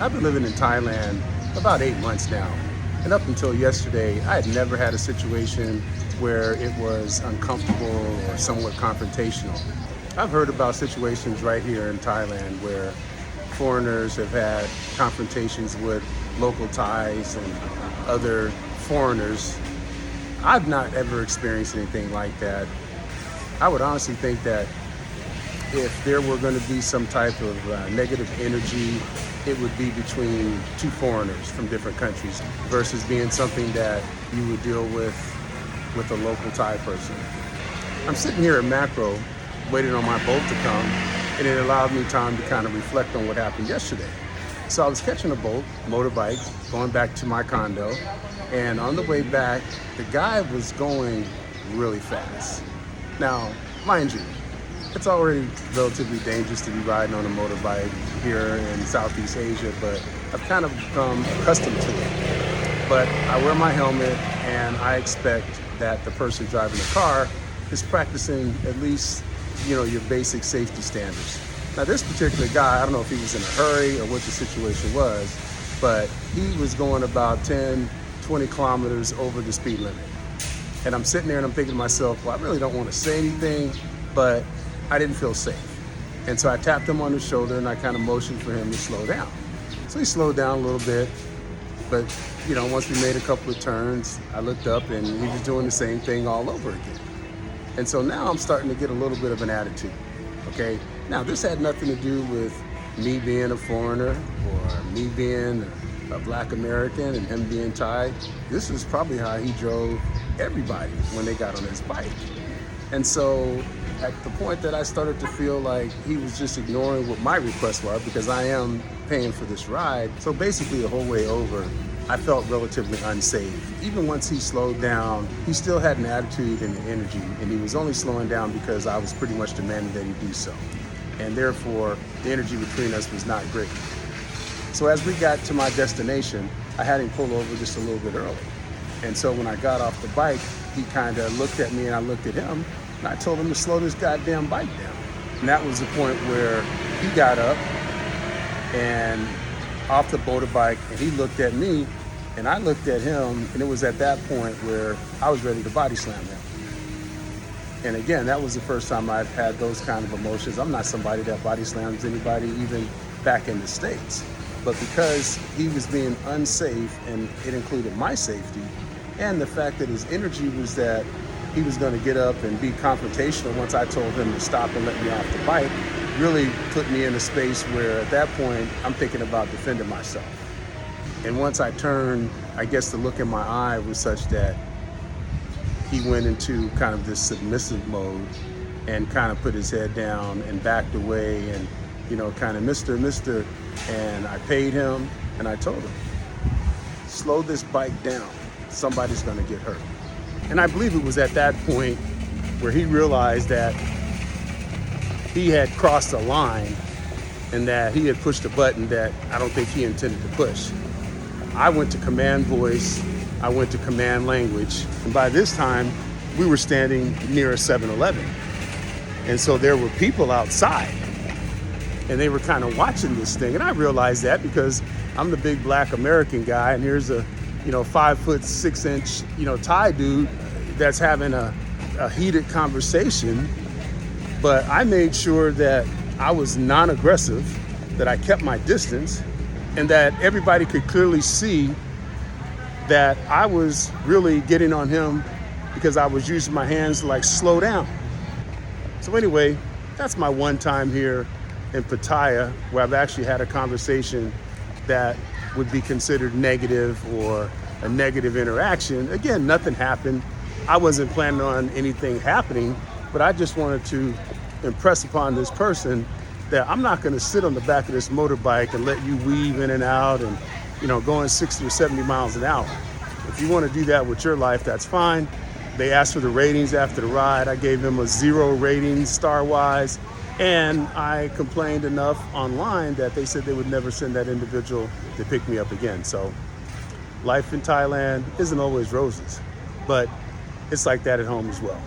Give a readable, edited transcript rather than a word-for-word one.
I've been living in Thailand about 8 months now. And up until yesterday, I had never had a situation where it was uncomfortable or somewhat confrontational. I've heard about situations right here in Thailand where foreigners have had confrontations with local Thais and other foreigners. I've not ever experienced anything like that. I would honestly think that if there were going to be some type of negative energy, it would be between two foreigners from different countries versus being something that you would deal with a local Thai person. I'm sitting here at Macro waiting on my boat to come, and it allowed me time to kind of reflect on what happened yesterday. So I was catching a boat, motorbike, going back to my condo, and on the way back, the guy was going really fast. Now, mind you, it's already relatively dangerous to be riding on a motorbike here in Southeast Asia, but I've kind of become accustomed to it. But I wear my helmet, and I expect that the person driving the car is practicing at least, your basic safety standards. Now, this particular guy, I don't know if he was in a hurry or what the situation was, but he was going about 10, 20 kilometers over the speed limit. And I'm sitting there and I'm thinking to myself, well, I really don't want to say anything, but I didn't feel safe. And so I tapped him on the shoulder and I kind of motioned for him to slow down. So he slowed down a little bit, but once we made a couple of turns, I looked up and he was doing the same thing all over again. And so now I'm starting to get a little bit of an attitude, okay? Now this had nothing to do with me being a foreigner or me being a Black American and him being Thai. This is probably how he drove everybody when they got on his bike. And so at the point that I started to feel like he was just ignoring what my requests were, because I am paying for this ride. So basically the whole way over, I felt relatively unsafe. Even once he slowed down, he still had an attitude and an energy, and he was only slowing down because I was pretty much demanding that he do so. And therefore, the energy between us was not great. So as we got to my destination, I had him pull over just a little bit early. And so when I got off the bike, he kind of looked at me and I looked at him, and I told him to slow this goddamn bike down. And that was the point where he got up and off the motorbike, and he looked at me and I looked at him, and it was at that point where I was ready to body slam him. And again, that was the first time I've had those kind of emotions. I'm not somebody that body slams anybody, even back in the States. But because he was being unsafe, and it included my safety, and the fact that his energy was that he was going to get up and be confrontational once I told him to stop and let me off the bike, really put me in a space where at that point I'm thinking about defending myself. And once I turned, I guess the look in my eye was such that he went into kind of this submissive mode and kind of put his head down and backed away and, kind of mister. And I paid him and I told him, slow this bike down. Somebody's going to get hurt. And I believe it was at that point where he realized that he had crossed a line and that he had pushed a button that I don't think he intended to push. I went to command voice, I went to command language, and by this time, we were standing near a 7-Eleven. And so there were people outside, and they were kind of watching this thing. And I realized that because I'm the big Black American guy, and here's a 5'6" Thai dude that's having a heated conversation. But I made sure that I was non-aggressive, that I kept my distance, and that everybody could clearly see that I was really getting on him because I was using my hands to slow down. So anyway, that's my one time here in Pattaya where I've actually had a conversation that would be considered negative or a negative interaction. Again, nothing happened. I wasn't planning on anything happening, but I just wanted to impress upon this person that I'm not going to sit on the back of this motorbike and let you weave in and out and, going 60 or 70 miles an hour. If you want to do that with your life, that's fine. They asked for the ratings after the ride. I gave them a 0 rating star-wise, and I complained enough online that they said they would never send that individual to pick me up again. So life in Thailand isn't always roses, but it's like that at home as well.